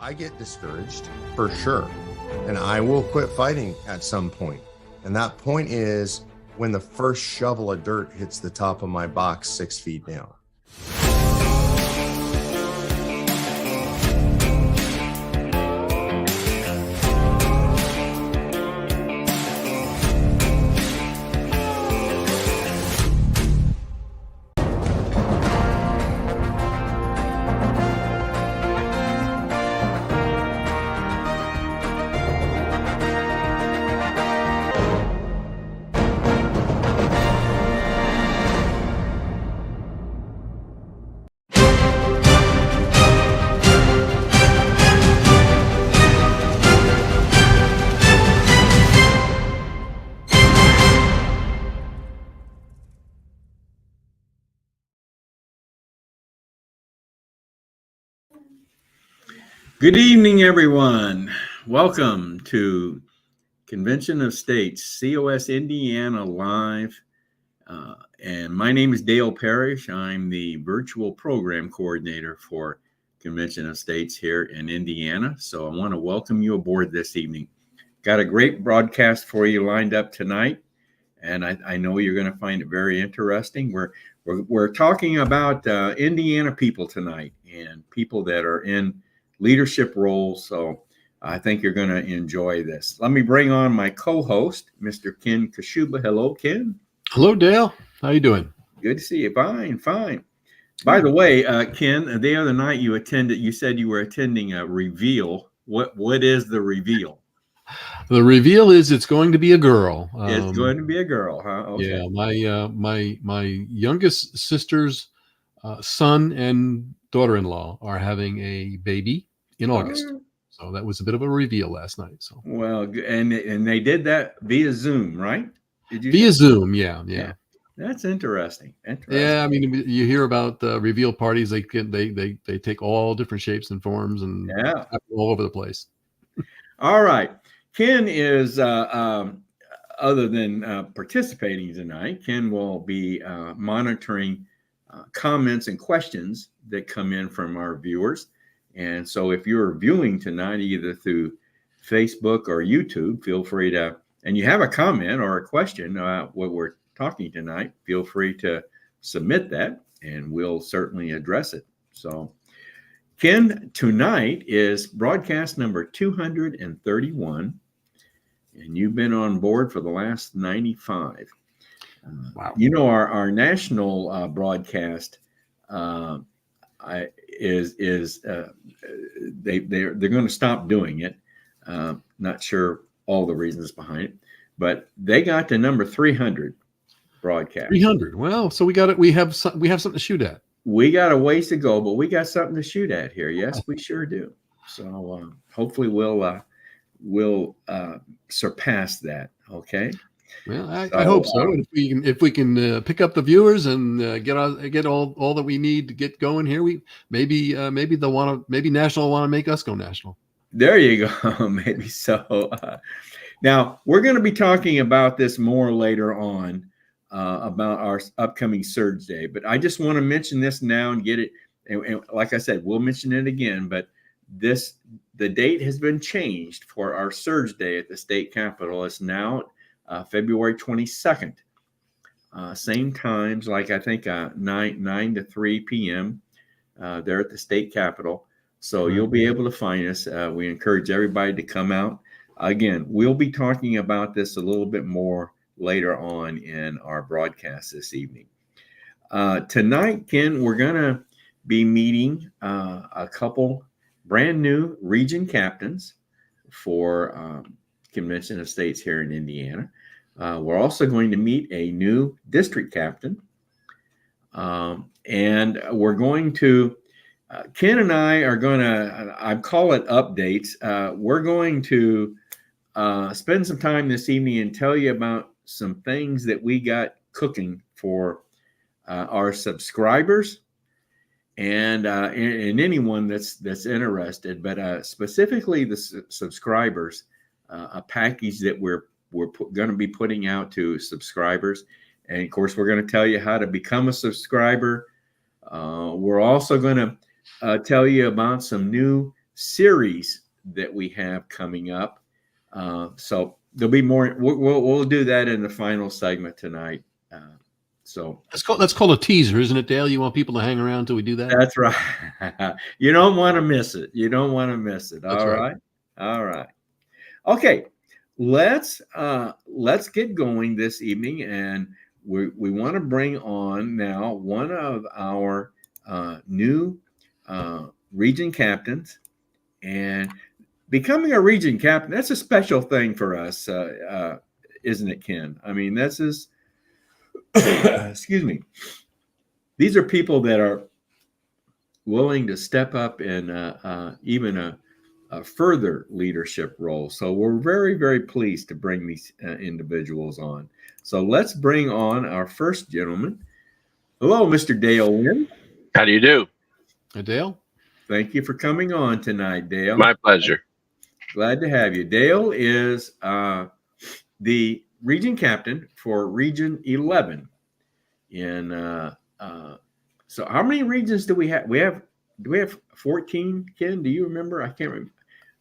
I get discouraged for sure, and I will quit fighting at some point. And that point is when the first shovel of dirt hits the top of my box 6 feet down. Good evening, everyone. Welcome to Convention of States, COS Indiana Live. And my name is Dale Parrish. I'm the virtual program coordinator for Convention of States here in Indiana. So I want to welcome you aboard this evening. Got a great broadcast for you lined up tonight, and I know you're going to find it very interesting. We're talking about Indiana people tonight and people that are in leadership roles. So I think you're going to enjoy this. Let me bring on my co-host, Mr. Ken Kashuba. Hello, Ken. Hello, Dale. How you doing? Good to see you. Fine. By the way, Ken, the other night you said you were attending a reveal. What is the reveal? The reveal is it's going to be a girl. It's going to be a girl, huh? Okay. Yeah, my youngest sister's son and daughter-in-law are having a baby in August. So that was a bit of a reveal last night. So well, and they did that via Zoom, right? Via Zoom, yeah. That's interesting. Yeah, I mean, you hear about reveal parties. They take all different shapes and forms and all over the place. All right. Ken is, other than participating tonight, Ken will be monitoring comments and questions that come in from our viewers. And so if you're viewing tonight, either through Facebook or YouTube, feel free to, and you have a comment or a question about what we're talking tonight, feel free to submit that and we'll certainly address it. So Ken, tonight is broadcast number 231, and you've been on board for the last 95. Wow. You know, our national broadcast they're going to stop doing it. Not sure all the reasons behind it, but they got to number 300 broadcast. 300. Well, so we have something to shoot at. We got a ways to go, but we got something to shoot at here. Yes, we sure do. So hopefully we'll surpass that. Okay. Well, I hope so. If we can pick up the viewers and get all that we need to get going here, maybe national want to make us go national. There you go. Maybe so. Now we're going to be talking about this more later on. About our upcoming Surge Day, but I just want to mention this now and get it. And like I said, we'll mention it again. But the date has been changed for our Surge Day at the state capitol. It's now February 22nd. Same times, like I think 9 to 3 p.m. There at the state capitol. So you'll be able to find us. We encourage everybody to come out. Again, we'll be talking about this a little bit more later on in our broadcast this evening. Tonight, Ken, we're going to be meeting a couple brand new region captains for Convention of States here in Indiana. We're also going to meet a new district captain. And we're going to, Ken and I are going to, I call it updates. We're going to spend some time this evening and tell you about some things that we got cooking for our subscribers and anyone that's interested, but specifically the subscribers, a package that we're going to be putting out to subscribers. And of course, we're going to tell you how to become a subscriber. We're also going to tell you about some new series that we have coming up. So there'll be more. We'll do that in the final segment tonight. So that's called a teaser, isn't it, Dale? You want people to hang around till we do that? that's right. You don't want to miss it. You don't want to miss it. All right. All right. Okay. Let's get going this evening, and we want to bring on now one of our new region captains. And becoming a region captain, that's a special thing for us, isn't it, Ken? I mean, this is, excuse me, these are people that are willing to step up in even a further leadership role. So we're very, very pleased to bring these individuals on. So let's bring on our first gentleman. Hello, Mr. Dale Wynn. How do you do? Hey, Dale. Thank you for coming on tonight, Dale. My pleasure. Glad to have you. Dale is the region captain for Region 11. So how many regions do we have? Do we have 14, Ken? Do you remember? I can't remember.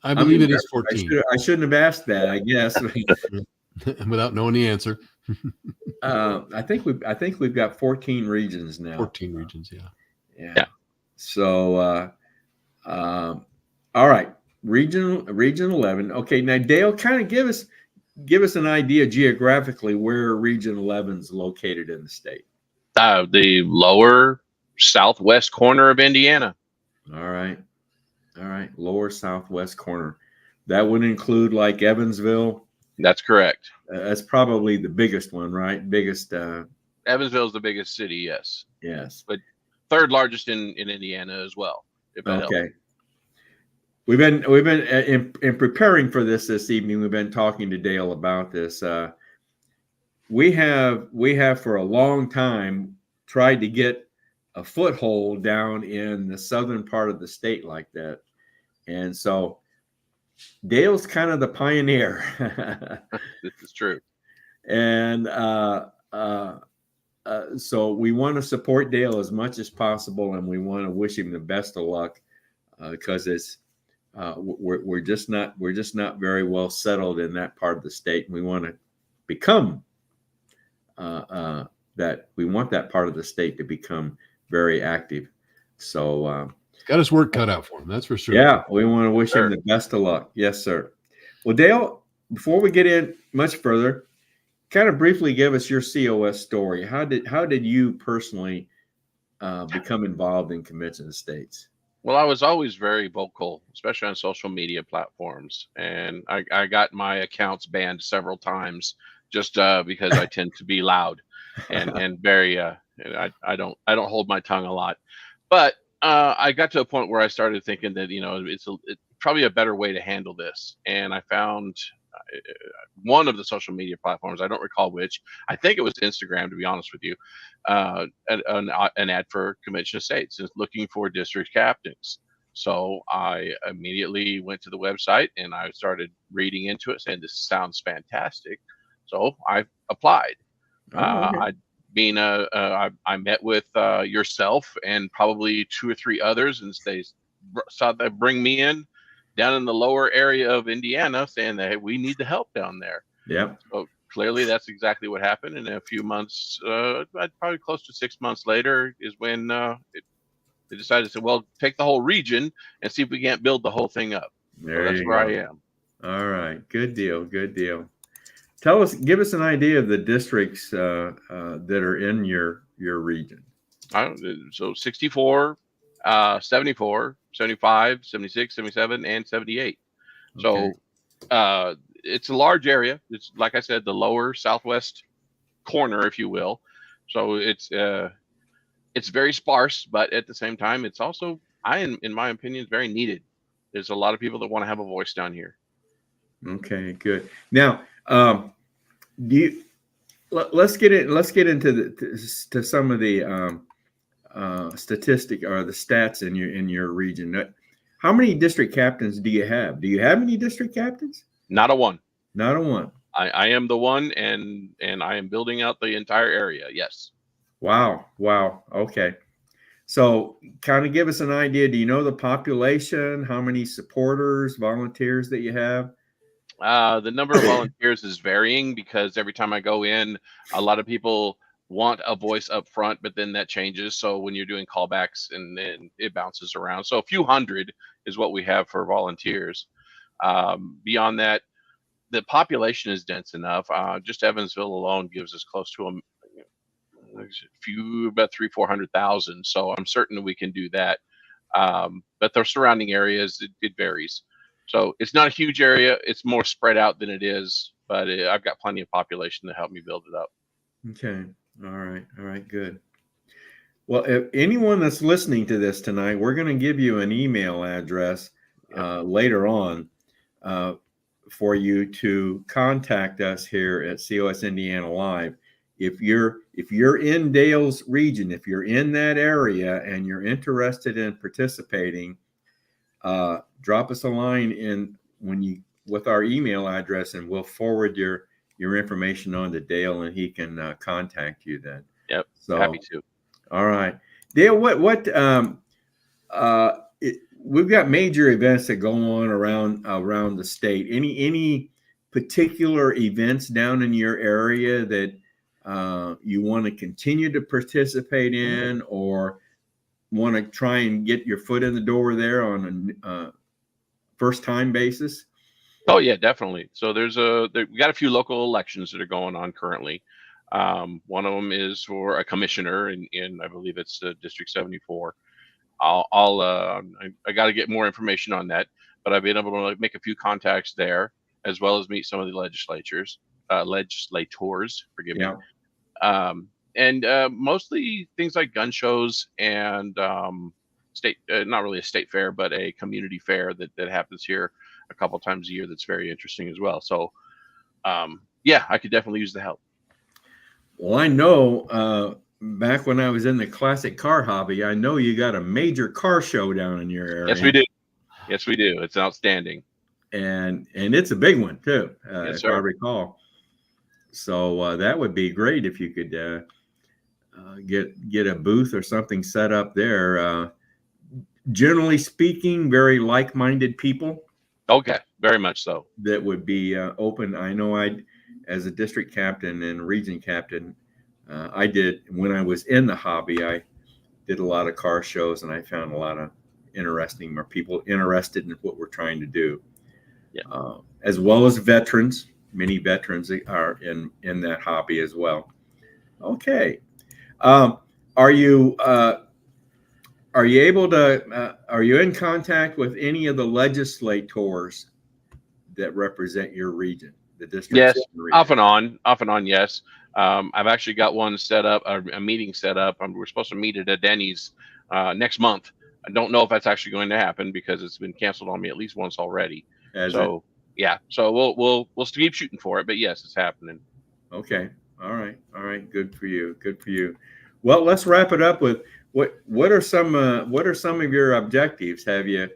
I believe it is 14. I shouldn't have asked that, I guess. Without knowing the answer. I think we've got 14 regions now. 14 regions, yeah. So all right, region 11. Okay, now Dale, kind of give us an idea geographically where Region 11 is located in the state. The lower southwest corner of Indiana. All right, lower southwest corner. That would include like Evansville. That's correct. That's probably the biggest one, right? Biggest. Evansville is the biggest city. Yes. Yes. But third largest in Indiana as well. Okay. We've been in preparing for this evening. We've been talking to Dale about this. We have for a long time tried to get a foothold down in the southern part of the state like that, and so Dale's kind of the pioneer. This is true. And so we want to support Dale as much as possible, and we want to wish him the best of luck because it's we're just not very well settled in that part of the state, and we want to become that. We want that part of the state to become very active. So got his work cut out for him, that's for sure. Yeah, we want to wish him the best of luck. Yes, sir. Well, Dale, before we get in much further, kind of briefly give us your COS story. How did you personally become involved in Convention of States? Well, I was always very vocal, especially on social media platforms, and I got my accounts banned several times just because I tend to be loud and very I don't hold my tongue a lot, but I got to a point where I started thinking that it's probably a better way to handle this, and I found one of the social media platforms, I don't recall which, I think it was Instagram, to be honest with you, an ad for Convention of States is looking for district captains. So I immediately went to the website and I started reading into it, saying this sounds fantastic. So I applied. Okay. I met with yourself and probably 2 or 3 others, and they saw that bring me in down in the lower area of Indiana, saying that, hey, we need the help down there. Yeah. So clearly that's exactly what happened. And a few months, probably close to 6 months later, is when they decided to say, well, take the whole region and see if we can't build the whole thing up. So that's where I am. All right. Good deal. Good deal. Give us an idea of the districts that are in your region. So 64, 74, 75, 76, 77, and 78. Okay. So it's a large area. It's, like I said, the lower southwest corner, if you will. So it's very sparse, but at the same time, it's also, in my opinion, very needed. There's a lot of people that want to have a voice down here. Okay, good. Now, let's get into some of the statistic or the stats in your region. How many district captains do you have? Do you have any district captains? Not a one. Not a one. I am the one, and I am building out the entire area. Yes. Wow. Okay. So kind of give us an idea. Do you know the population? How many supporters, volunteers that you have? The number of volunteers is varying because every time I go in, a lot of people want a voice up front, but then that changes. So when you're doing callbacks and then it bounces around. So a few hundred is what we have for volunteers. Beyond that, the population is dense enough. Just Evansville alone gives us close to a few, about 400,000. So I'm certain we can do that. But the surrounding areas, it varies. So it's not a huge area. It's more spread out than it is, but I've got plenty of population to help me build it up. Okay. All right. All right. Good. Well, if anyone that's listening to this tonight, we're going to give you an email address later on for you to contact us here at COS Indiana Live. If you're in Dale's region, if you're in that area and you're interested in participating, drop us a line with our email address, and we'll forward your information on to Dale, and he can contact you then. Yep. So happy to. All right, Dale. We've got major events that go on around the state. Any particular events down in your area that you want to continue to participate in, or want to try and get your foot in the door there on a first time basis? Oh yeah, definitely. So we got a few local elections that are going on currently. One of them is for a commissioner in I believe it's District 74. I got to get more information on that, but I've been able to make a few contacts there, as well as meet some of the legislators. Forgive me. And mostly things like gun shows and state, not really a state fair, but a community fair that happens here a couple times a year. That's very interesting as well. So, yeah, I could definitely use the help. Well, I know back when I was in the classic car hobby, I know you got a major car show down in your area. Yes, we do. Yes, we do. It's outstanding. And it's a big one too, yes, if I recall. So that would be great if you could get a booth or something set up there. Generally speaking, very like-minded people. Okay, very much so. That would be open. I know as a district captain and region captain, I did, when I was in the hobby, I did a lot of car shows, and I found a lot of people interested in what we're trying to do. Yeah. As well as veterans. Many veterans are in that hobby as well. Okay. Are you in contact with any of the legislators that represent your region, the district? Yes, off and on. Yes. I've actually got one set up, a meeting set up. We're supposed to meet at a Denny's next month. I don't know if that's actually going to happen because it's been canceled on me at least once already. Yeah. So we'll keep shooting for it, but yes, it's happening. Okay. All right. Good for you. Well, let's wrap it up with what are some of your objectives? Have you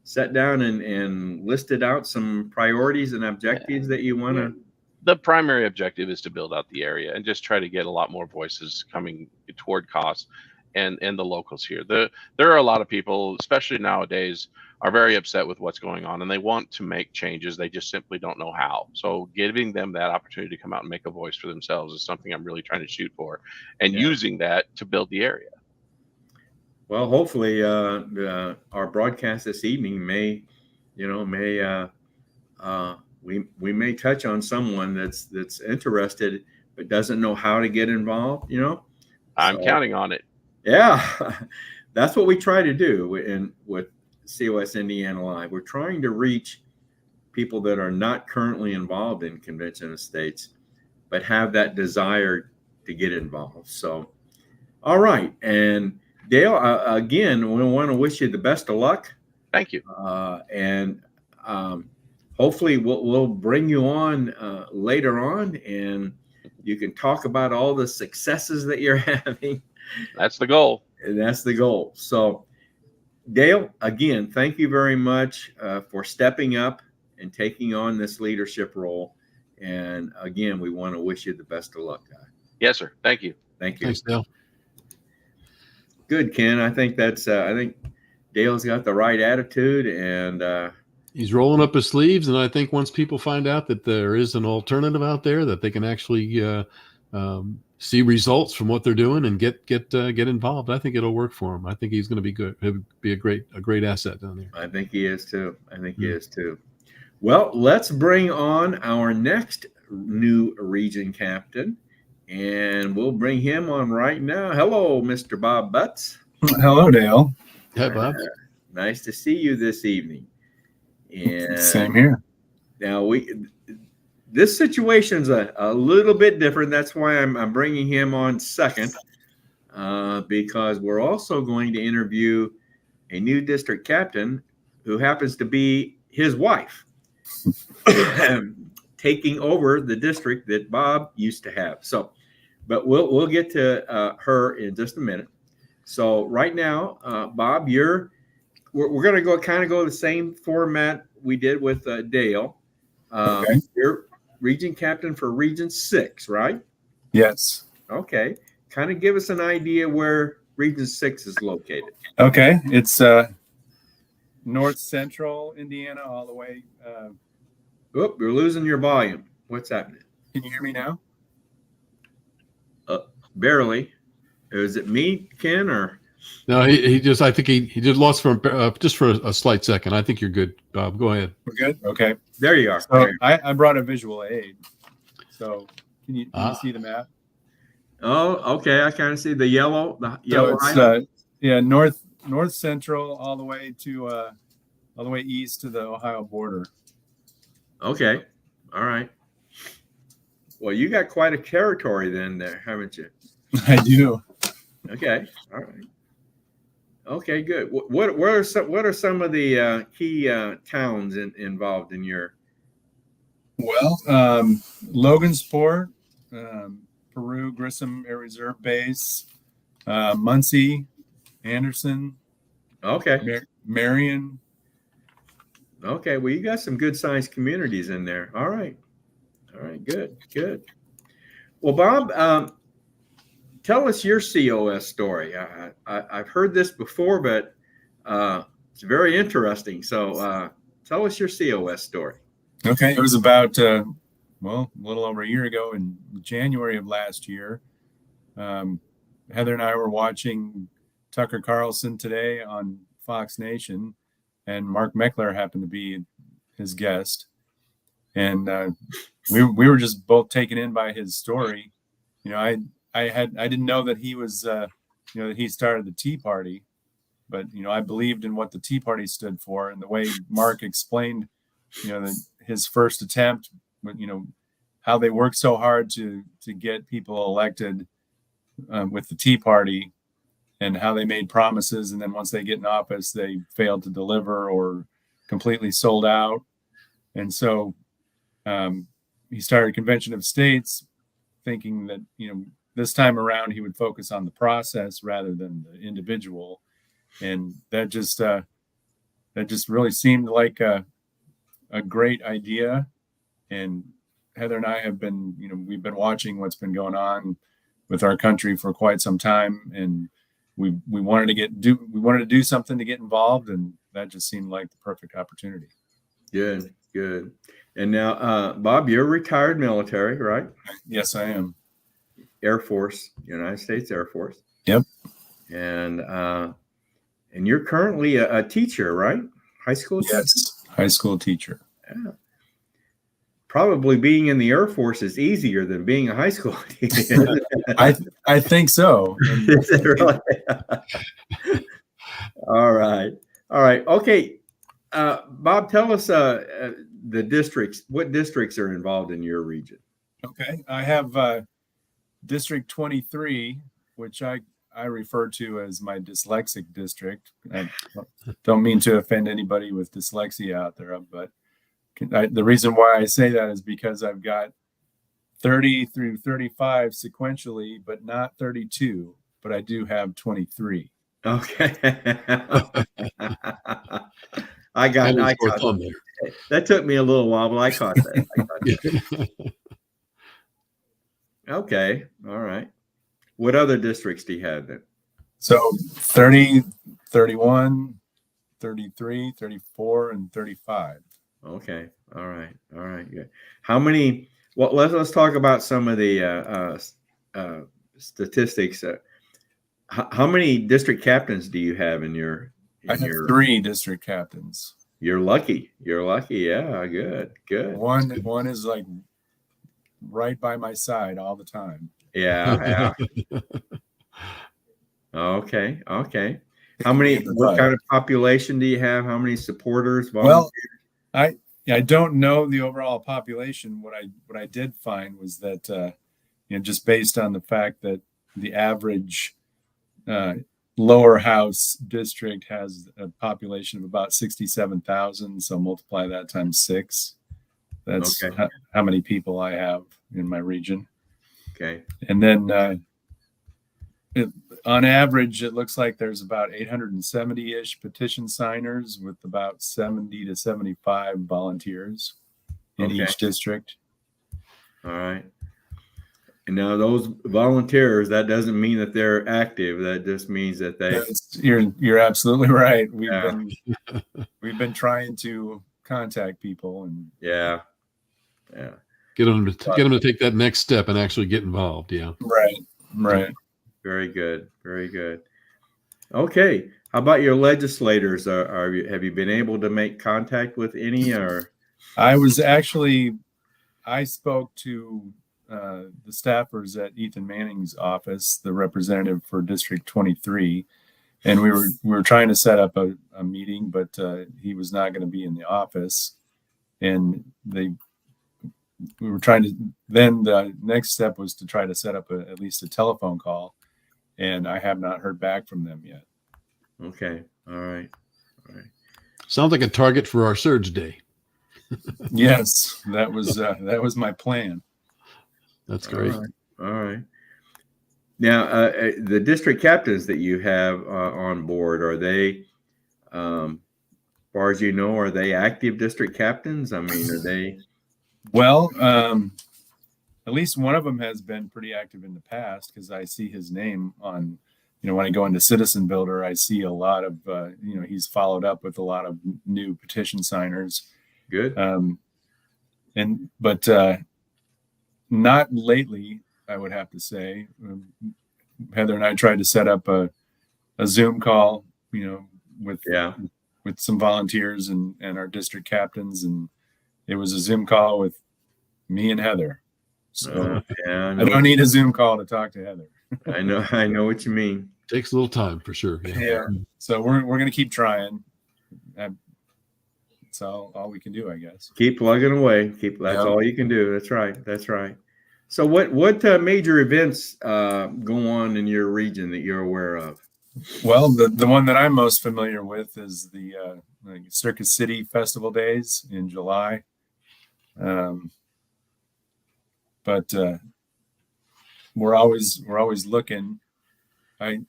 sat down and listed out some priorities and objectives that you want to? The primary objective is to build out the area and just try to get a lot more voices coming toward COS and the locals here. There are a lot of people, especially nowadays, are very upset with what's going on, and they want to make changes. They just simply don't know how. So giving them that opportunity to come out and make a voice for themselves is something I'm really trying to shoot for, and using that to build the area. Well, hopefully our broadcast this evening we may touch on someone that's interested but doesn't know how to get involved. I'm counting on it. Yeah, that's what we try to do with COS Indiana Live. We're trying to reach people that are not currently involved in Convention of States, but have that desire to get involved. So, all right. And Dale, again, we want to wish you the best of luck. Thank you. And hopefully we'll bring you on later on, and you can talk about all the successes that you're having. That's the goal. And that's the goal. So, Dale, again, thank you very much for stepping up and taking on this leadership role. And again, we want to wish you the best of luck, guy. Yes, sir. Thank you. Thank you. Thanks, Dale. Good, Ken. I think I think Dale's got the right attitude, and He's rolling up his sleeves, and I think once people find out that there is an alternative out there, that they can actually see results from what they're doing and get involved, I think it'll work for him. I think he's going to be good. He'll be a great asset down there. I think he is too. He is too. Well, let's bring on our next new region captain, and we'll bring him on right now. Hello, Mr. Bob Butts. Hello, Dale. Hi, Bob. Nice to see you this evening. And same here. Now this situation's a little bit different. That's why I'm bringing him on second, because we're also going to interview a new district captain who happens to be his wife, taking over the district that Bob used to have. So, but we'll get to her in just a minute. So right now, Bob, we're going to go the same format we did with Dale. Okay. You're region captain for Region 6, right? Yes. Okay. Kind of give us an idea where Region 6 is located. Okay. It's north central Indiana all the way. Oop, you're losing your volume. What's happening? Can you hear me now? Barely. Is it me, Ken, or? No, he just, I think he just lost for just for a slight second. I think you're good, Bob. Go ahead. We're good? Okay. There you are. So I brought a visual aid. So can you see the map? Oh, okay. I kind of see the yellow. So it's north central all the way east to the Ohio border. Okay. All right. Well, you got quite a territory then there, haven't you? I do. Okay. All right. Okay, good. What are some of the key towns involved in your? Well, Logansport, Peru, Grissom Air Reserve Base, Muncie, Anderson. Okay. Marion. Okay. Well, you got some good sized communities in there. All right. Good. Well, Bob, tell us your COS story. I've heard this before, but it's very interesting. So tell us your COS story. Okay. It was about, a little over a year ago in January of last year. Heather and I were watching Tucker Carlson today on Fox Nation, and Mark Meckler happened to be his guest. And we were just both taken in by his story. You know, I didn't know that he was, that he started the Tea Party, but, I believed in what the Tea Party stood for, and the way Mark explained, his first attempt, how they worked so hard to get people elected with the Tea Party, and how they made promises, and then once they get in office, they failed to deliver or completely sold out. And so he started Convention of States thinking that, this time around he would focus on the process rather than the individual. And that just really seemed like a great idea. And Heather and I have been, we've been watching what's been going on with our country for quite some time. And we wanted to do something to get involved. And that just seemed like the perfect opportunity. Good. And now, Bob, you're retired military, right? Yes, I am. Air Force, United States Air Force. Yep. And you're currently a teacher, right? High school teacher? Yes, high school teacher. Yeah. Probably being in the Air Force is easier than being a high school teacher. I think so. Is it really? All right. Okay. Bob, tell us the districts. What districts are involved in your region? Okay. I have District 23, which I refer to as my dyslexic district. I don't mean to offend anybody with dyslexia out there, but the reason why I say that is because I've got 30 through 35 sequentially, but not 32, but I do have 23. Okay. I caught that. That took me a little while, but I caught that. Okay. All right. What other districts do you have then? So 30, 31, 33, 34, and 35. Okay. All right. All right. Good. How many? Well, let's talk about some of the statistics. How many district captains do you have in your? I have 3 district captains. You're lucky. You're lucky. Yeah. Good. Good. One is like right by my side all the time. Yeah. Yeah. Okay. Okay. How many? What kind of population do you have? How many supporters? Volunteers? Well, I don't know the overall population. What I did find was that just based on the fact that the average lower house district has a population of about 67,000, so multiply that times 6. That's okay. How many people I have in my region. Okay. And then on average, it looks like there's about 870-ish petition signers with about 70 to 75 volunteers in each district. All right. And now those volunteers, that doesn't mean that they're active. That just means that they. You're absolutely right. We've been trying to contact people and yeah. Get them to take that next step and actually get involved. Yeah. Right. Very good. Very good. Okay. How about your legislators? Have you been able to make contact with any? Or I spoke to the staffers at Ethan Manning's office, the representative for District 23, and we were trying to set up a meeting, but he was not going to be in the office, and we were trying to. Then the next step was to try to set up at least a telephone call, and I have not heard back from them yet. Okay. All right. Sounds like a target for our Surge Day. Yes, that was my plan. That's great. All right. Now, the district captains that you have on board, are they, as far as you know, are they active district captains? I mean, are they? Well, at least one of them has been pretty active in the past, because I see his name on, when I go into Citizen Builder, I see a lot of, he's followed up with a lot of new petition signers. Good. But not lately, I would have to say. Heather and I tried to set up a Zoom call, with some volunteers and our district captains, and it was a Zoom call with me and Heather. So I don't need a Zoom call to talk to Heather. I know what you mean. Takes a little time for sure. Yeah. So we're going to keep trying. That's all we can do, I guess. Keep plugging away. That's all you can do. That's right. So what major events go on in your region that you're aware of? Well, the one that I'm most familiar with is the Circus City Festival Days in July. But we're always looking. We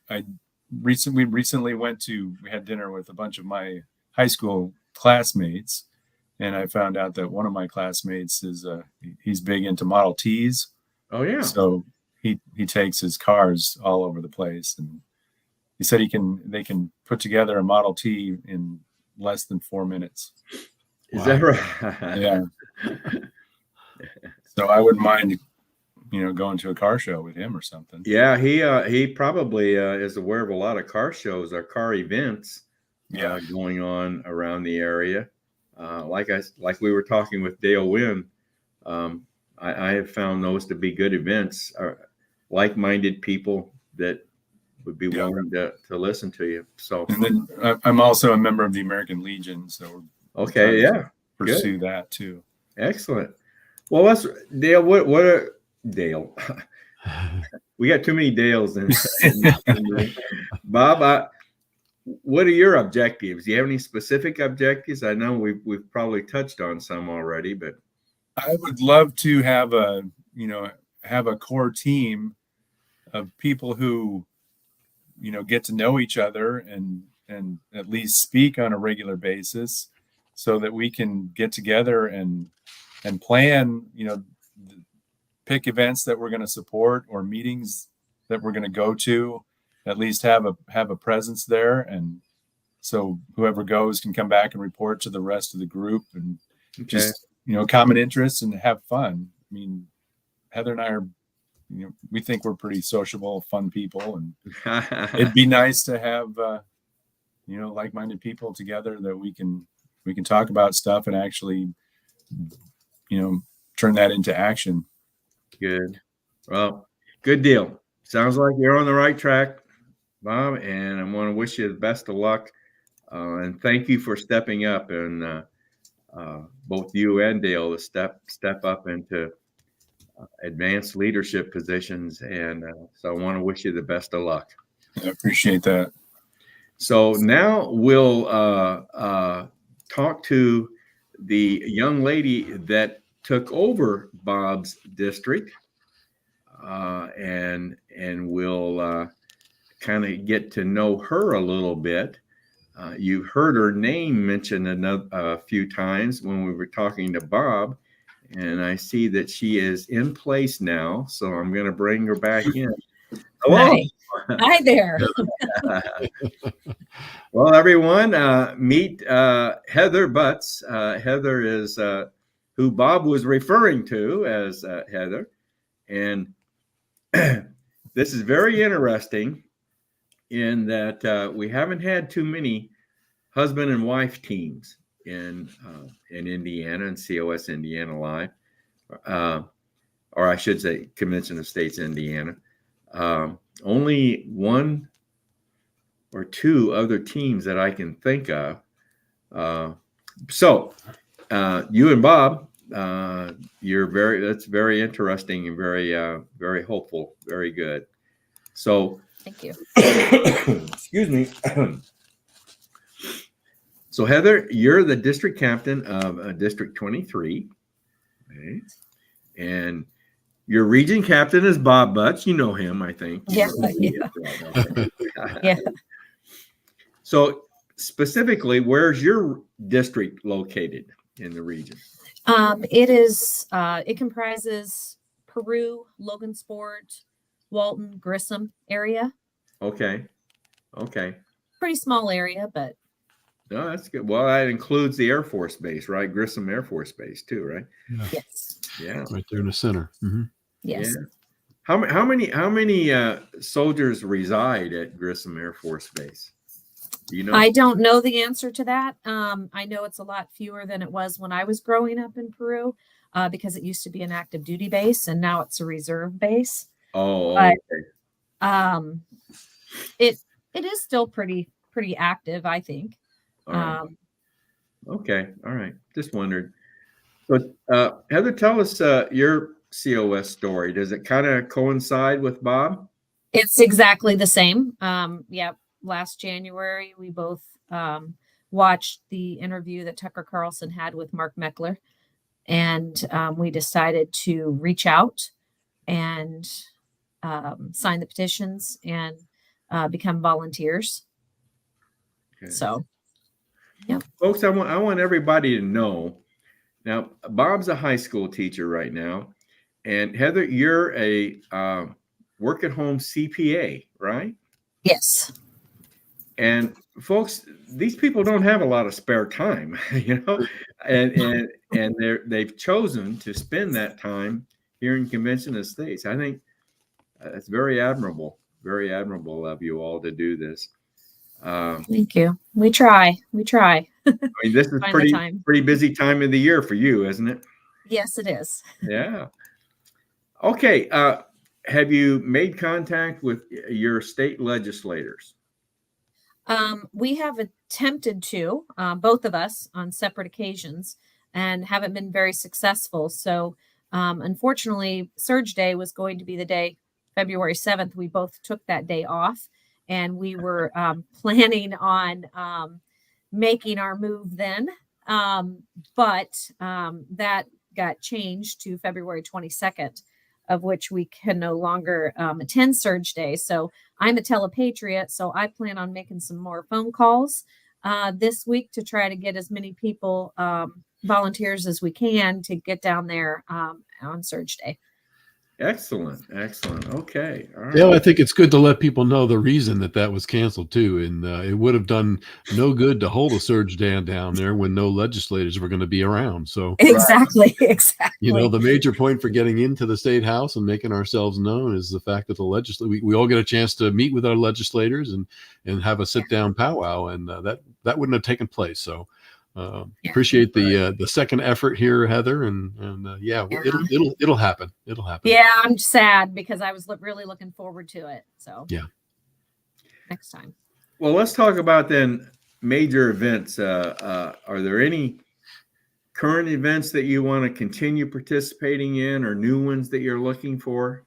recently we had dinner with a bunch of my high school classmates, and I found out that one of my classmates he's big into Model Ts. Oh yeah. So he takes his cars all over the place, and he said they can put together a Model T in less than 4 minutes. Is that right? Yeah. So I wouldn't mind, going to a car show with him or something. Yeah, he probably is aware of a lot of car shows or car events going on around the area. Like we were talking with Dale Wynn, I have found those to be good events, like-minded people that would be willing to listen to you. So, and then I'm also a member of the American Legion, so pursue that too. Excellent. Well, let's Dale. What are Dale? We got too many Dales in Bob. What are your objectives? Do you have any specific objectives? I know we've probably touched on some already, but I would love to have a core team of people who get to know each other and at least speak on a regular basis, so that we can get together and plan, pick events that we're going to support or meetings that we're going to go to, at least have a presence there, and so whoever goes can come back and report to the rest of the group, and just common interests and have fun. I mean, Heather and I are, we think we're pretty sociable, fun people, and it'd be nice to have like-minded people together that we can talk about stuff and actually turn that into action. Good. Well, good deal. Sounds like you're on the right track, Bob, and I want to wish you the best of luck. And thank you for stepping up, and both you and Dale to step up into advanced leadership positions. And so I want to wish you the best of luck. I appreciate that. So now we'll talk to the young lady that took over Bob's district, and we'll kind of get to know her a little bit. You've heard her name mentioned a few times when we were talking to Bob, and I see that she is in place now, so I'm going to bring her back in. Hello. Hi there. Well, everyone, meet Heather Butts. Heather is who Bob was referring to as Heather. And this is very interesting in that we haven't had too many husband and wife teams in Indiana and COS Indiana Live, or I should say Convention of States Indiana. Only one or two other teams that I can think of. So you and Bob, that's very interesting and very hopeful. Very good. So thank you. Excuse me. So Heather, you're the district captain of District 23. Okay. And your region captain is Bob Butts. You know him, I think. Yeah. Yeah. So specifically, where's your district located in the region? It comprises Peru, Logansport, Walton, Grissom area. Okay. Pretty small area, but. No, that's good. Well, that includes the Air Force Base, right? Grissom Air Force Base too, right? Yeah. Yes. Yeah. Right there in the center. Mm-hmm. Yes. Yeah. How many soldiers reside at Grissom Air Force Base? Do you know? I don't know the answer to that. I know it's a lot fewer than it was when I was growing up in Peru, because it used to be an active duty base and now it's a reserve base. Oh, but, okay. It is still pretty active, I think. All right. Okay. All right. Just wondered. But Heather, tell us your COS story. Does it kind of coincide with Bob? It's exactly the same. Last January, we both watched the interview that Tucker Carlson had with Mark Meckler, and we decided to reach out and sign the petitions and become volunteers. Okay. So, yeah. Folks, I want everybody to know. Now, Bob's a high school teacher right now, and Heather, you're a work-at-home CPA, right? Yes. And folks, these people don't have a lot of spare time, and they've chosen to spend that time here in Convention of States. I think it's very admirable of you all to do this. Thank you. We try. I mean, this is pretty busy time of the year for you, isn't it? Yes, it is. Yeah. Okay. Have you made contact with your state legislators? We have attempted to, both of us, on separate occasions, and haven't been very successful. So, unfortunately, Surge Day was going to be the day, February 7th. We both took that day off, and we were planning on making our move then. But that got changed to February 22nd, of which we can no longer attend Surge Day. So I'm a telepatriot, so I plan on making some more phone calls this week to try to get as many people, volunteers as we can, to get down there on Surge Day. Excellent. Okay. All right. Yeah, I think it's good to let people know the reason that was canceled too, and it would have done no good to hold a surge down there when no legislators were going to be around. So, Exactly. the major point for getting into the state house and making ourselves known is the fact that we all get a chance to meet with our legislators and have a sit down powwow, and that wouldn't have taken place. So. Appreciate the second effort here, Heather, and yeah, it'll happen. It'll happen. Yeah, I'm sad because I was really looking forward to it. So yeah, next time. Well, let's talk about then major events. Are there any current events that you want to continue participating in, or new ones that you're looking for?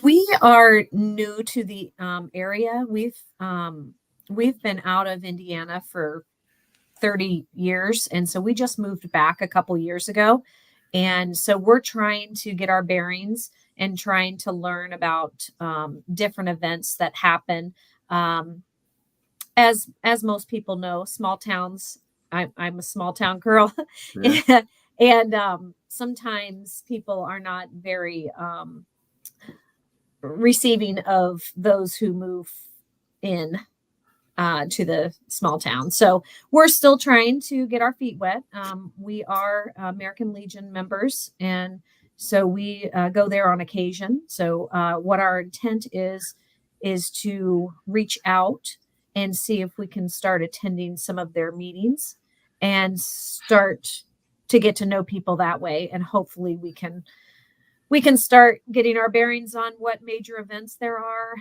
We are new to the area. We've been out of Indiana for 30 years. And so we just moved back a couple years ago. And so we're trying to get our bearings and trying to learn about different events that happen. As most people know, small towns, I'm a small town girl. Yeah. And sometimes people are not very receiving of those who move in to the small town. So we're still trying to get our feet wet. We are American Legion members, and so we go there on occasion. So what our intent is to reach out and see if we can start attending some of their meetings and start to get to know people that way. And hopefully we can start getting our bearings on what major events there are,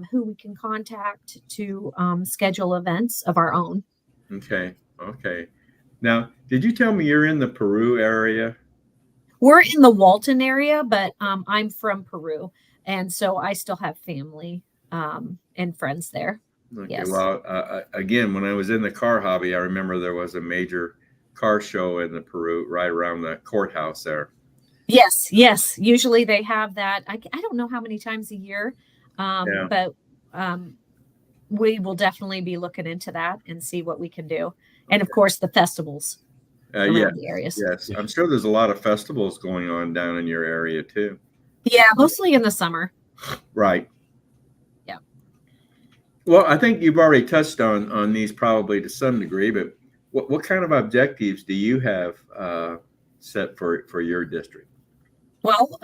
who we can contact to schedule events of our own. Okay. Now, did you tell me you're in the Peru area? We're in the Walton area, but I'm from Peru, and so I still have family and friends there. Okay. Yes. Well, again, when I was in the car hobby, I remember there was a major car show in the Peru right around the courthouse there. Yes. Usually they have that. I don't know how many times a year, but we will definitely be looking into that and see what we can do. And of course, the festivals around the areas. Yes, I'm sure there's a lot of festivals going on down in your area too. Yeah, mostly in the summer. Right. Yeah. Well, I think you've already touched on these probably to some degree, but what kind of objectives do you have set for your district? Well,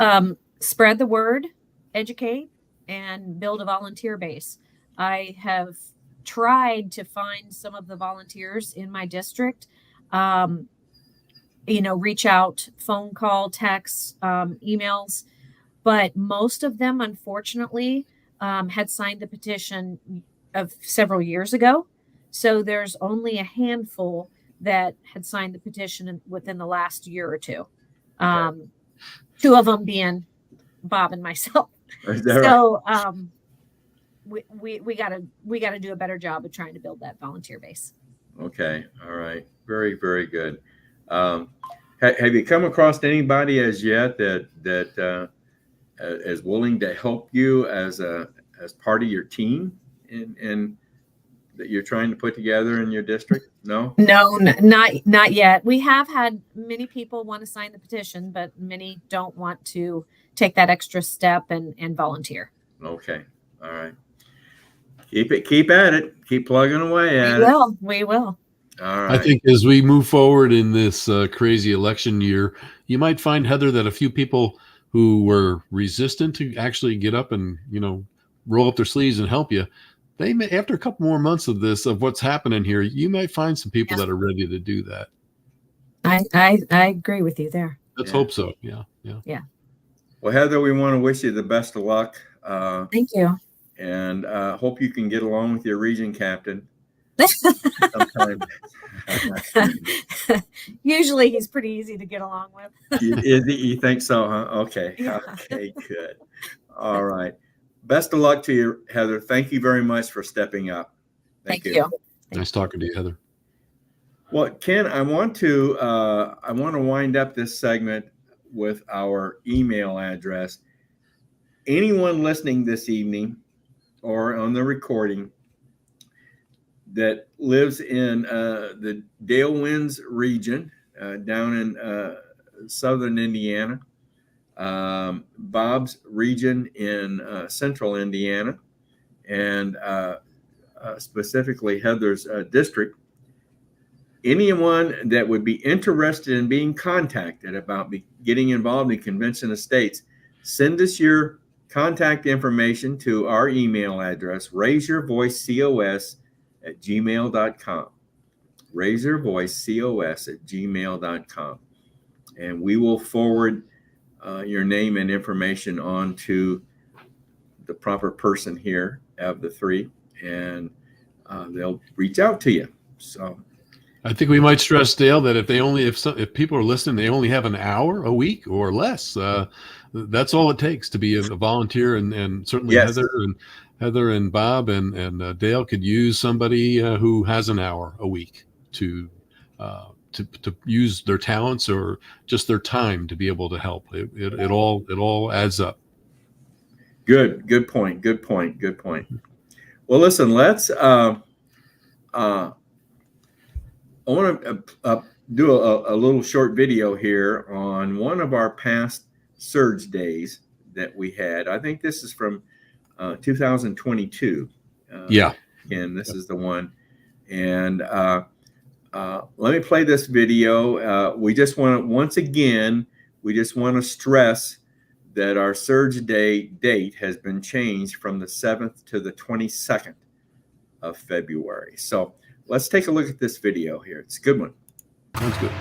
spread the word, educate, and build a volunteer base. I have tried to find some of the volunteers in my district, reach out, phone call, text, emails, but most of them, unfortunately, had signed the petition of several years ago. So there's only a handful that had signed the petition within the last year or two. Okay. Two of them being Bob and myself. So right? We gotta do a better job of trying to build that volunteer base. Okay. All right. Very, very good. Have you come across anybody as yet that is willing to help you as part of your team and that you're trying to put together in your district? No, not yet. We have had many people want to sign the petition, but many don't want to take that extra step and volunteer. Okay. All right. Keep at it. Keep plugging away at it. We will. All right. I think as we move forward in this crazy election year, you might find, Heather, that a few people who were resistant to actually get up and, roll up their sleeves and help you, they may, after a couple more months of what's happening here, you might find some people that are ready to do that. I agree with you there. Let's hope so. Yeah. Well, Heather, we want to wish you the best of luck. Thank you. And hope you can get along with your region captain. Usually he's pretty easy to get along with. You think so, huh? Okay. Yeah. Okay, good. All right. Best of luck to you, Heather. Thank you very much for stepping up. Thank you. Nice talking to you, Heather. Well, Ken, I want to wind up this segment with our email address. Anyone listening this evening or on the recording that lives in the Dale Winds region down in southern Indiana, Bob's region in central Indiana, and specifically Heather's district. Anyone that would be interested in being contacted about getting involved in convention estates, send us your contact information to our email address, raiseyourvoicecos@gmail.com. raiseyourvoicecos@gmail.com. And we will forward your name and information on to the proper person here of the three, and they'll reach out to you. So I think we might stress, Dale, that if people are listening, they only have an hour a week or less. That's all it takes to be a volunteer, and certainly yes. Heather and Bob and Dale could use somebody who has an hour a week to use their talents or just their time to be able to help. It all adds up. Good point. Well, listen, let's I want to do a little short video here on one of our past surge days that we had. I think this is from 2022. Again, this is the one. And let me play this video. We just want to, once again, stress that our surge day date has been changed from the 7th to the 22nd of February. So let's take a look at this video here. It's a good one. Sounds good.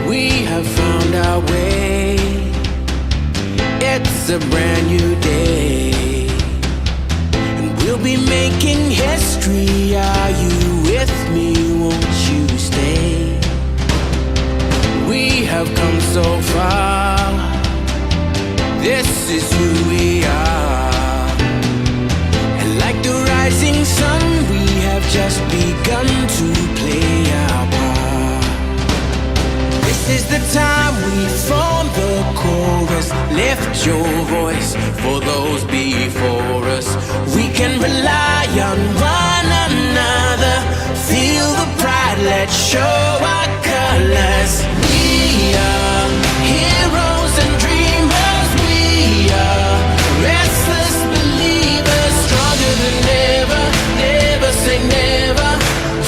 We have found our way. It's a brand new day, and we'll be making history. Are you with me? Won't you stay? We have come so far. This is who we are, and like the rising sun, we have just begun to play our part. This is the time we form the chorus. Lift your voice for those before us. We can rely on one another. Feel the pride, let's show our colors. We are heroes and dreamers. We are restless believers, stronger than ever. Never say never.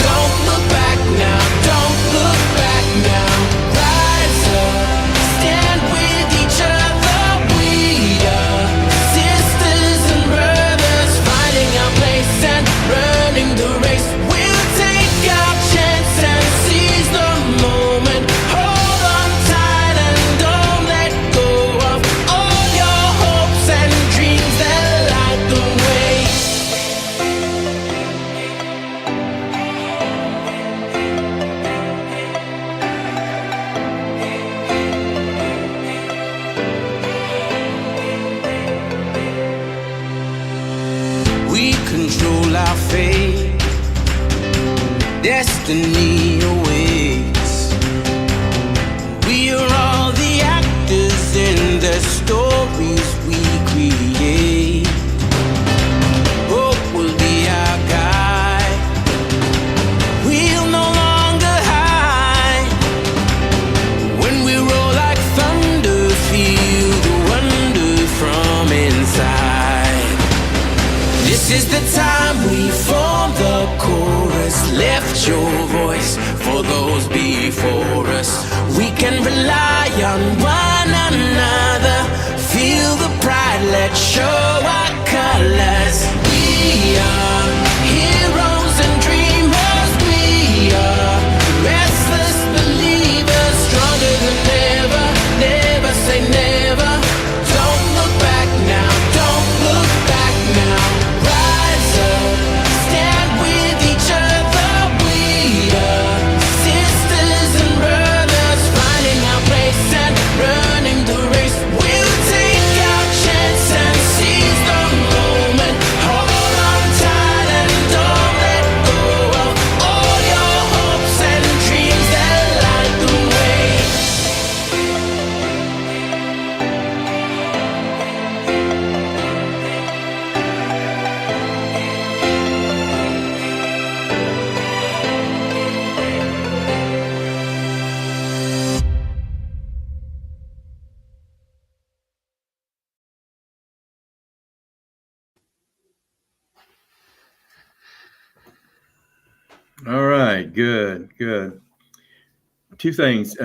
Don't look back now, don't look back now. Rise up, stand with each other. We are sisters and brothers, finding our place and running the race. We'll take our chance and seize the moment. Hold on tight and don't let go of all your hopes and dreams that light the way. We control our fate. Destiny awaits. We are all the actors in the stories we create. Hope will be our guide. We'll no longer hide. When we roll like thunder, feel the wonder from inside. This is the time we form the chorus. Lift your voice for those before us. We can rely on one another. Feel the pride, let's show our colors. We are heroes and dreamers. We are restless believers, stronger than ever. Never say never. Don't look back now, don't look back now. Rise up, stand with each other. We are sisters and brothers, finding our place and running the race. We'll take our chance and see All right, good. Two things,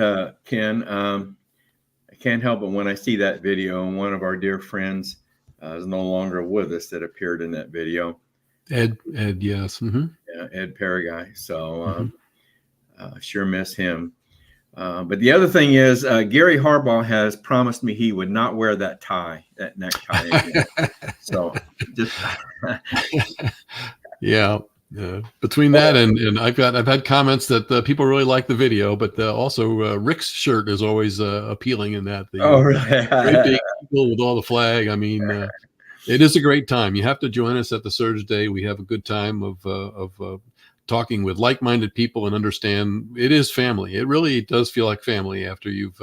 Ken. I can't help it when I see that video, and one of our dear friends is no longer with us that appeared in that video. Ed, yes. Mm-hmm. Ed Paraguay. So Mm-hmm. sure miss him. But the other thing is, Gary Harbaugh has promised me he would not wear that necktie again. So just yeah. Between that and I've had comments that people really like the video, but also Rick's shirt is always appealing in that. Great big eagle with all the flag. I mean, it is a great time. You have to join us at the Surge Day. We have a good time of talking with like-minded people and understand it is family. It really does feel like family after you've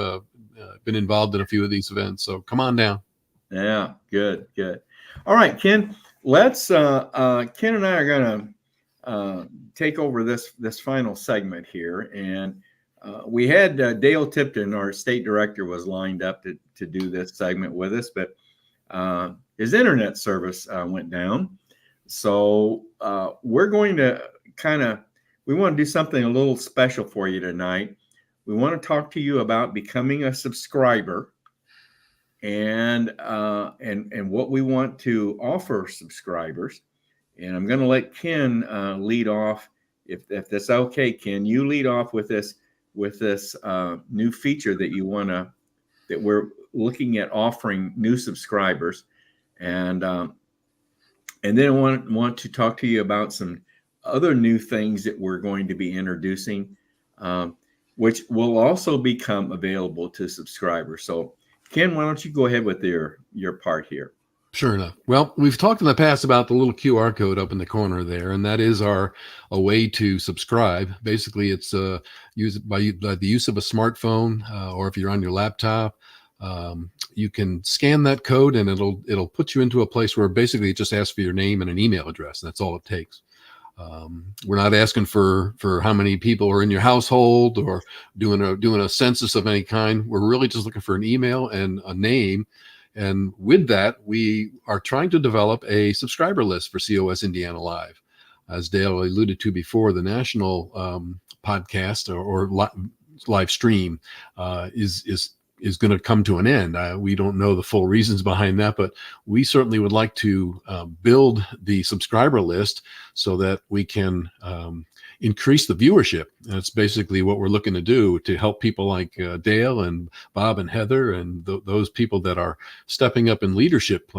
been involved in a few of these events. So come on down. Yeah, good. All right, Ken. Let's. Ken and I are going to take over this final segment here, and we had Dale Tipton, our state director, was lined up to do this segment with us, but his internet service went down. So we're going to we want to do something a little special for you tonight. We want to talk to you about becoming a subscriber and what we want to offer subscribers. And I'm going to let Ken lead off. If that's okay, Ken, you lead off with this new feature that we're looking at offering new subscribers, and then I want to talk to you about some other new things that we're going to be introducing, which will also become available to subscribers. So, Ken, why don't you go ahead with your part here? Sure enough. Well, we've talked in the past about the little QR code up in the corner there, and that is a way to subscribe. Basically, it's used by the use of a smartphone, or if you're on your laptop, you can scan that code, and it'll put you into a place where basically it just asks for your name and an email address. That's all it takes. We're not asking for how many people are in your household or doing a census of any kind. We're really just looking for an email and a name. And with that, we are trying to develop a subscriber list for COS Indiana Live. As Dale alluded to before, the national podcast or live stream is going to come to an end. We don't know the full reasons behind that, but we certainly would like to build the subscriber list so that we can increase the viewership. That's basically what we're looking to do to help people like Dale and Bob and Heather and those people that are stepping up in leadership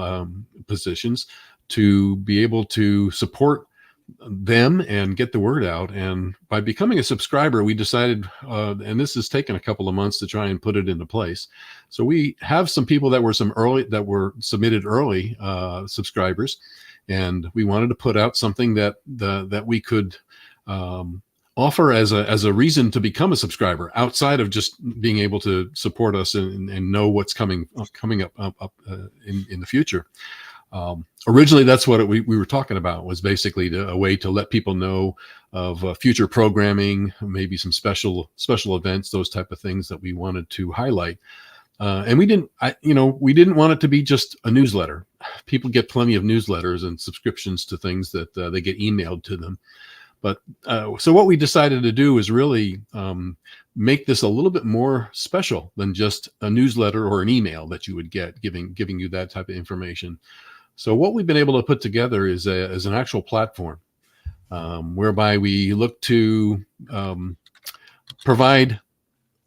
positions to be able to support them and get the word out. And by becoming a subscriber, we decided, and this has taken a couple of months to try and put it into place. So we have some people that were submitted early subscribers, and we wanted to put out something that we could offer as a reason to become a subscriber outside of just being able to support us and know what's coming up in the future. Originally, that's what we were talking about, was basically a way to let people know of future programming, maybe some special events, those type of things that we wanted to highlight. And we didn't want it to be just a newsletter. People get plenty of newsletters and subscriptions to things that they get emailed to them. But so what we decided to do is really make this a little bit more special than just a newsletter or an email that you would get giving you that type of information. So what we've been able to put together is an actual platform whereby we look to provide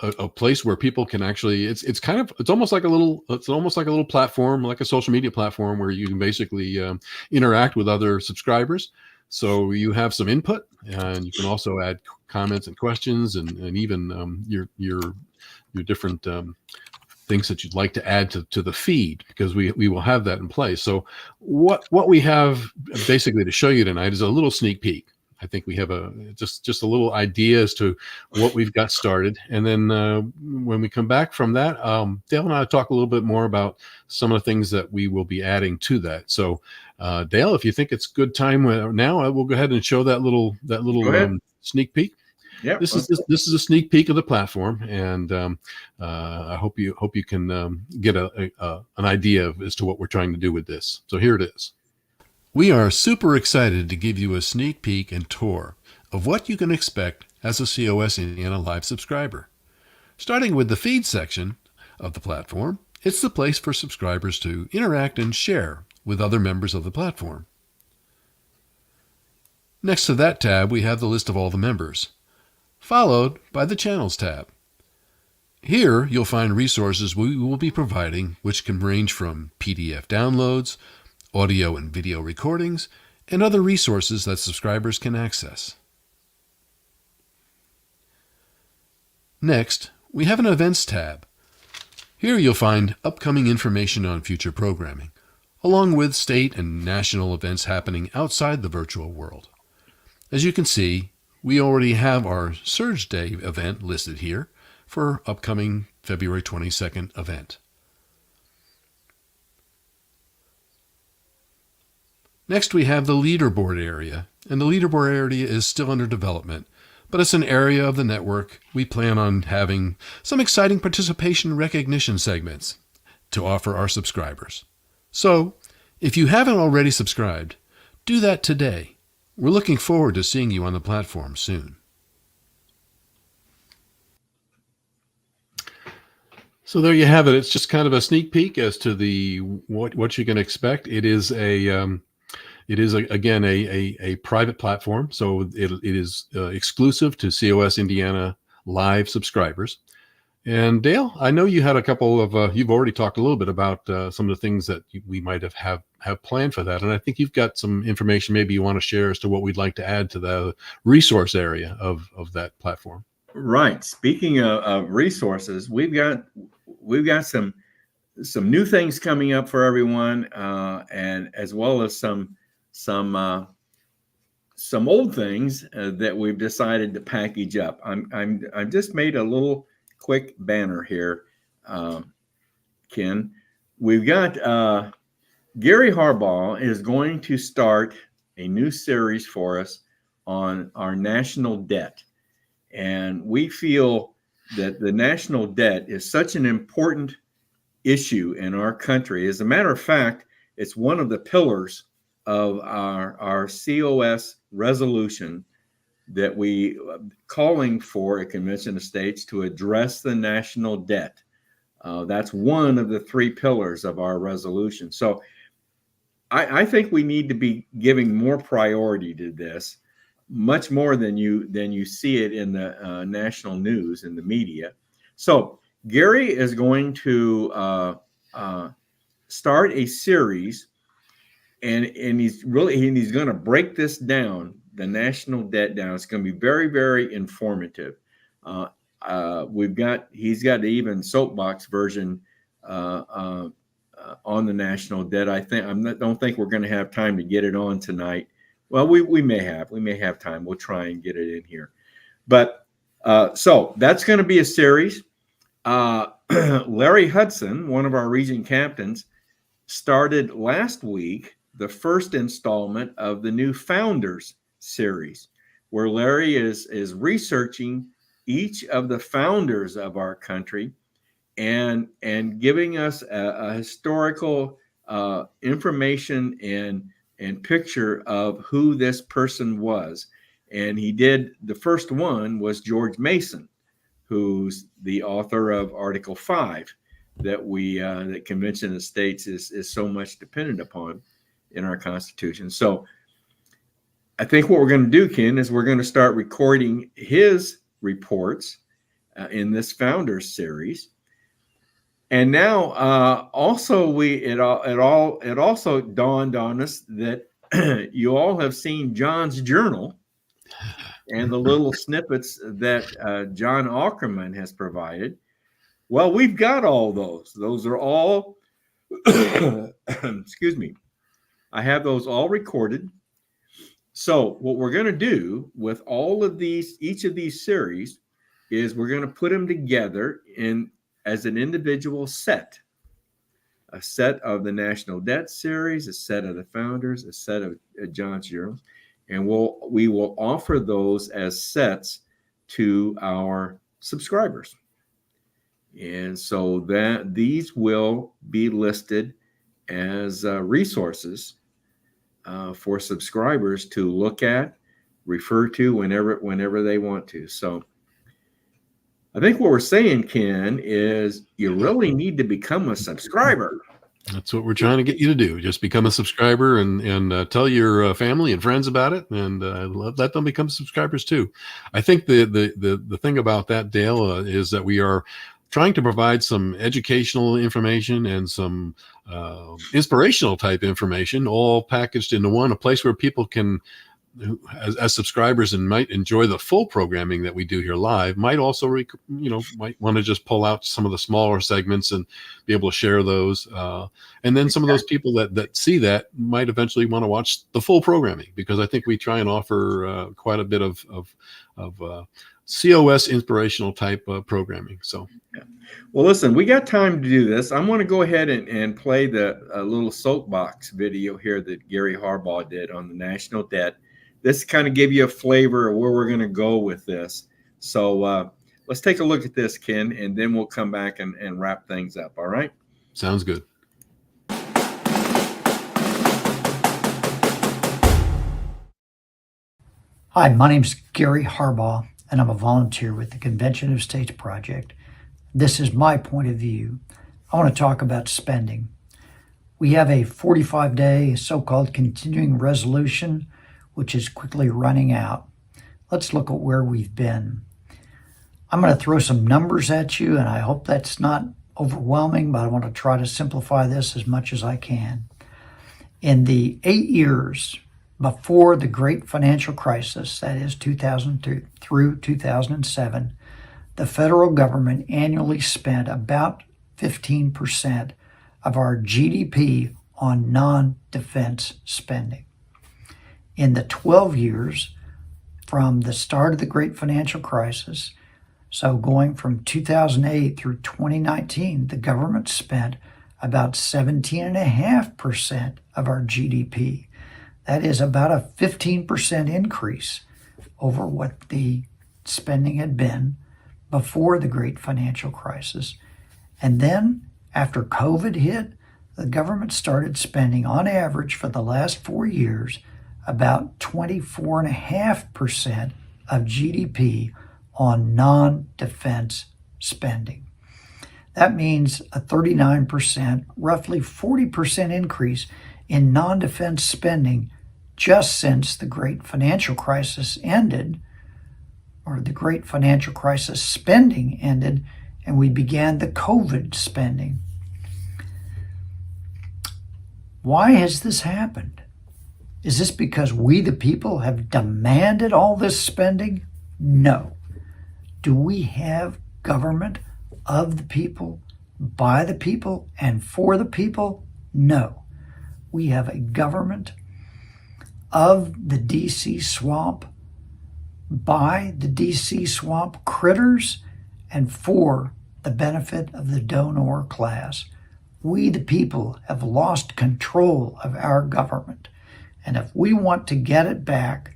a place where people can actually, it's almost like a little platform, like a social media platform, where you can basically interact with other subscribers. So you have some input, and you can also add comments and questions, and even your different things that you'd like to add to the feed, because we will have that in place. So what we have basically to show you tonight is a little sneak peek. I think we have just a little idea as to what we've got started. And then when we come back from that, Dale and I talk a little bit more about some of the things that we will be adding to that. So Dale, if you think it's good time now, I will go ahead and show that little sneak peek. Yeah, this is a sneak peek of the platform, and I hope you can get an idea as to what we're trying to do with this. So here it is. We are super excited to give you a sneak peek and tour of what you can expect as a COS Indiana Live subscriber. Starting with the feed section of the platform, it's the place for subscribers to interact and share with other members of the platform. Next to that tab, we have the list of all the members, followed by the Channels tab. Here, you'll find resources we will be providing, which can range from PDF downloads, audio and video recordings, and other resources that subscribers can access. Next, we have an Events tab. Here you'll find upcoming information on future programming, along with state and national events happening outside the virtual world. As you can see, we already have our Surge Day event listed here for upcoming February 22nd event. Next, we have the leaderboard area, and the leaderboard area is still under development, but it's an area of the network we plan on having some exciting participation recognition segments to offer our subscribers. So, if you haven't already subscribed, do that today. We're looking forward to seeing you on the platform soon. So there you have it. It's just kind of a sneak peek as to what you can expect. It is again a private platform, so it is exclusive to COS Indiana Live subscribers. And Dale, I know you had a couple of you've already talked a little bit about some of the things that we might have planned for that, and I think you've got some information maybe you want to share as to what we'd like to add to the resource area of that platform. Right. Speaking of resources, we've got some new things coming up for everyone, and as well as some old things that we've decided to package up. I've just made a little quick banner here, Ken. We've got Gary Harbaugh is going to start a new series for us on our national debt. And we feel that the national debt is such an important issue in our country. As a matter of fact, it's one of the pillars of our COS resolution that we calling for a convention of states to address the national debt. That's one of the three pillars of our resolution. So I think we need to be giving more priority to this, much more than you see it in the national news and the media. So Gary is going to start a series, and he's going to break this down, the national debt down. It's going to be very, very informative. He's got the even soapbox version on the national debt. Don't think we're going to have time to get it on tonight. Well, we may have time. We'll try and get it in here. But so that's going to be a series. Larry Hudson, one of our region captains, started last week the first installment of the new Founders series, where Larry is researching each of the founders of our country and giving us a historical information and picture of who this person was. And the first one was George Mason, who's the author of Article 5 that Convention of States is so much dependent upon in our Constitution. So I think what we're going to do, Ken, is we're going to start recording his reports in this Founders series. And now, also it also dawned on us that you all have seen John's journal and the little snippets that John Ackerman has provided. Well, we've got all those. Those are all, excuse me. I have those all recorded. So what we're going to do with each of these series is we're going to put them together as an individual set. A set of the National Debt Series, a set of the Founders, a set of John's journals, and we will offer those as sets to our subscribers. And so that these will be listed as resources for subscribers to look at refer to whenever they want to. So I think what we're saying, Ken, is you really need to become a subscriber. That's what we're trying to get you to do. Just become a subscriber and tell your family and friends about it, and let them become subscribers too. I think the thing about that, Dale, is that we are trying to provide some educational information and some inspirational type information, all packaged into one, a place where people can, as subscribers and might enjoy the full programming that we do here live, might also might want to just pull out some of the smaller segments and be able to share those, and then some of those people that see that might eventually want to watch the full programming, because I think we try and offer quite a bit of COS inspirational type programming. So yeah. Well, listen, we got time to do this. I'm going to go ahead and play the little soapbox video here that Gary Harbaugh did on the national debt. This kind of give you a flavor of where we're going to go with this. So let's take a look at this, Ken, and then we'll come back and wrap things up. All right? Sounds good. Hi, my name's Gary Harbaugh, and I'm a volunteer with the Convention of States Project. This is my point of view. I want to talk about spending. We have a 45-day so-called continuing resolution, which is quickly running out. Let's look at where we've been. I'm going to throw some numbers at you, and I hope that's not overwhelming, but I want to try to simplify this as much as I can. In the 8 years before the great financial crisis, that is 2002 through 2007, the federal government annually spent about 15% of our GDP on non-defense spending. In the 12 years from the start of the great financial crisis, so going from 2008 through 2019, the government spent about 17.5% of our GDP. That is about a 15% increase over what the spending had been before the great financial crisis. And then after COVID hit, the government started spending on average for the last 4 years about 24.5% of GDP on non-defense spending. That means a 39%, roughly 40% increase in non-defense spending just since the great financial crisis ended, or the great financial crisis spending ended, and we began the COVID spending. Why has this happened? Is this because we, the people, have demanded all this spending? No. Do we have government of the people, by the people, and for the people? No. We have a government of the DC swamp, by the DC swamp critters, and for the benefit of the donor class. We, the people, have lost control of our government. And if we want to get it back,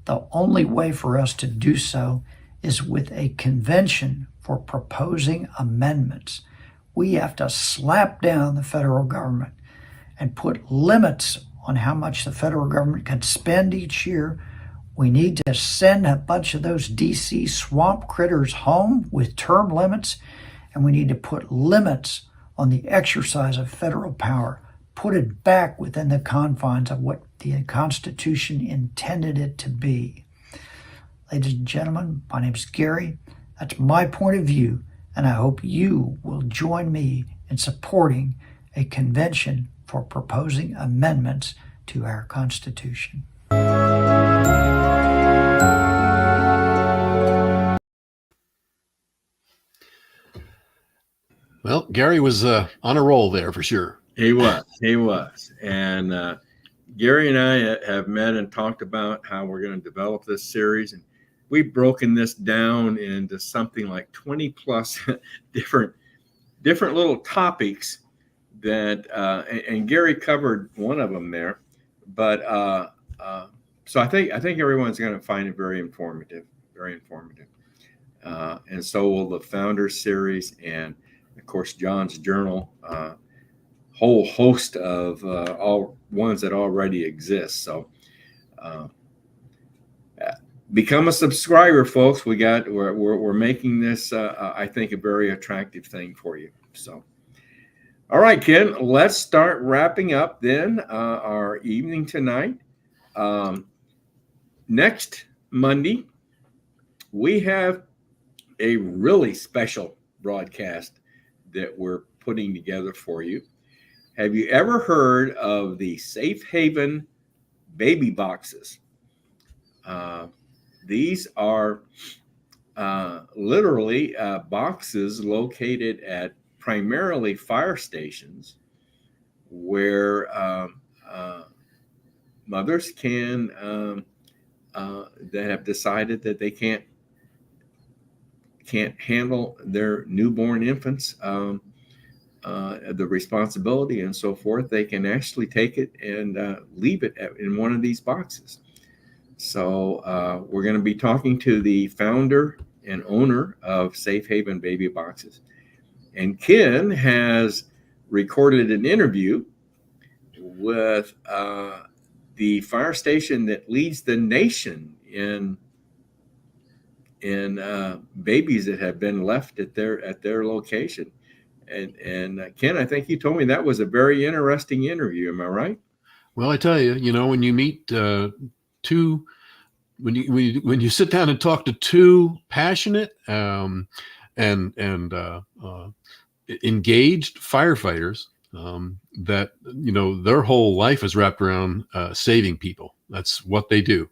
the only way for us to do so is with a convention for proposing amendments. We have to slap down the federal government and put limits on how much the federal government can spend each year. We need to send a bunch of those DC swamp critters home with term limits, and we need to put limits on the exercise of federal power, put it back within the confines of what the Constitution intended it to be. Ladies and gentlemen, my name is Gary. That's my point of view, and I hope you will join me in supporting a convention for proposing amendments to our Constitution. Well, Gary was on a roll there for sure. He was. And Gary and I have met and talked about how we're going to develop this series. And we've broken this down into something like 20 plus different little topics that, and Gary covered one of them there. But so I think everyone's going to find it very informative. And so will the Founders Series and, of course, John's Journal, whole host of all ones that already exist. So become a subscriber, folks. We're making this, I think, a very attractive thing for you. So, all right, Ken, let's start wrapping up then our evening tonight. Next Monday, we have a really special broadcast that we're putting together for you. Have you ever heard of the Safe Haven baby boxes? These are literally boxes located at primarily fire stations where mothers can that have decided that they can't handle their newborn infants, the responsibility and so forth. They can actually take it and leave it in one of these boxes. So we're going to be talking to the founder and owner of Safe Haven Baby Boxes. And Ken has recorded an interview with the fire station that leads the nation in babies that have been left at their location. And Ken, I think you told me that was a very interesting interview. Am I right? Well, I tell you, when you meet when you sit down and talk to two passionate and engaged firefighters, that their whole life is wrapped around saving people. That's what they do.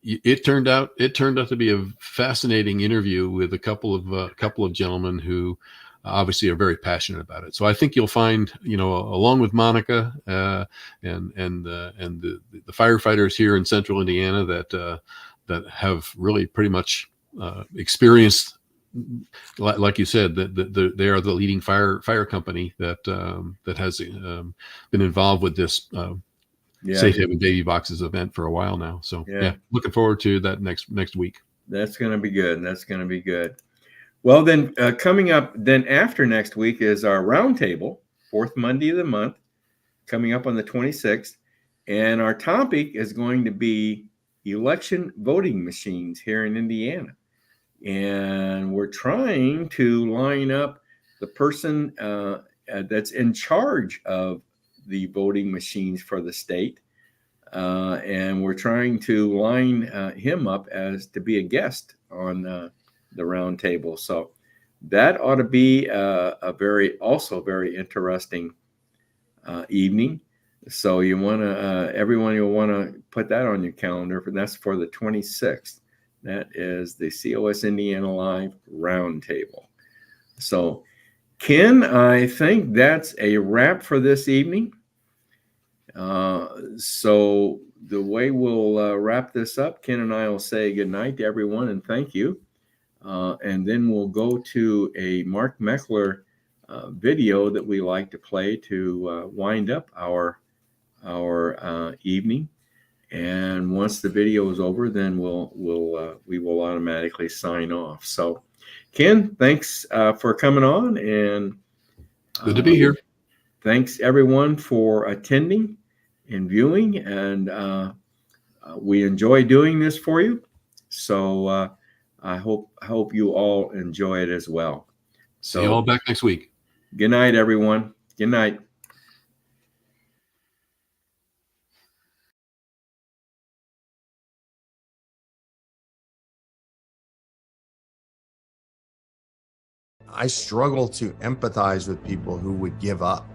It turned out to be a fascinating interview with a couple of gentlemen who obviously are very passionate about it. So I think you'll find, along with Monica and the firefighters here in Central Indiana that have really pretty much experienced, like you said, that they are the leading fire company that has been involved with this. Safe Haven Baby Boxes event for a while now. So yeah, looking forward to that next week. That's going to be good. Well, then coming up then after next week is our roundtable, fourth Monday of the month, coming up on the 26th. And our topic is going to be election voting machines here in Indiana. And we're trying to line up the person that's in charge of the voting machines for the state. And we're trying to line him up as to be a guest on the round table. So that ought to be a very interesting evening. So you want to, everyone, you'll want to put that on your calendar, and that's for the 26th. That is the COS Indiana Live Roundtable. So Ken, I think that's a wrap for this evening. So the way we'll wrap this up, Ken and I will say good night to everyone and thank you. And then we'll go to a Mark Meckler video that we like to play to wind up our evening. And once the video is over, then we will automatically sign off. So Ken, thanks for coming on, and good to be here. Thanks everyone for attending and viewing, and we enjoy doing this for you. So I hope you all enjoy it as well. So see you all back next week. Good night, everyone. Good night. I struggle to empathize with people who would give up.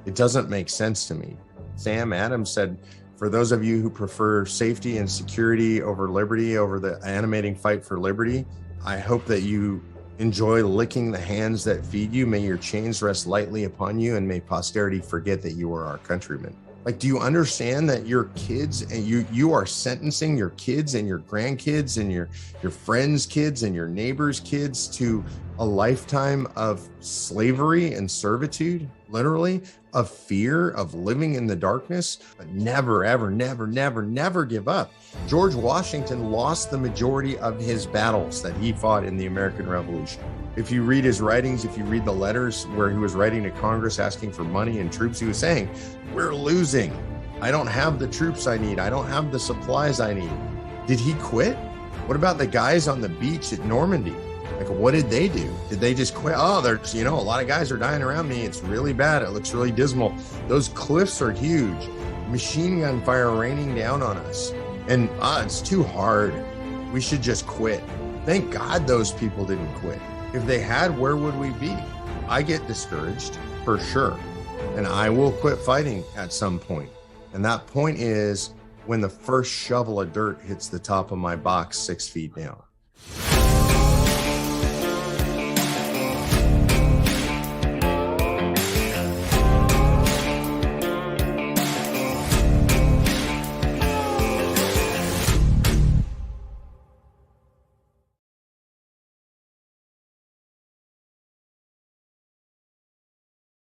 It doesn't make sense to me. Sam Adams said, for those of you who prefer safety and security over liberty, over the animating fight for liberty, I hope that you enjoy licking the hands that feed you. May your chains rest lightly upon you, and may posterity forget that you are our countrymen. Like, do you understand that your kids, and you are sentencing your kids and your grandkids and your friends' kids and your neighbors' kids to a lifetime of slavery and servitude, literally, of fear, of living in the darkness, but never, ever, never, never, never give up. George Washington lost the majority of his battles that he fought in the American Revolution. If you read his writings, if you read the letters where he was writing to Congress asking for money and troops, he was saying, we're losing. I don't have the troops I need. I don't have the supplies I need. Did he quit? What about the guys on the beach at Normandy? Like, what did they do? Did they just quit? Oh, there's, a lot of guys are dying around me. It's really bad. It looks really dismal. Those cliffs are huge. Machine gun fire raining down on us. And it's too hard. We should just quit. Thank God those people didn't quit. If they had, where would we be? I get discouraged for sure. And I will quit fighting at some point. And that point is when the first shovel of dirt hits the top of my box 6 feet down.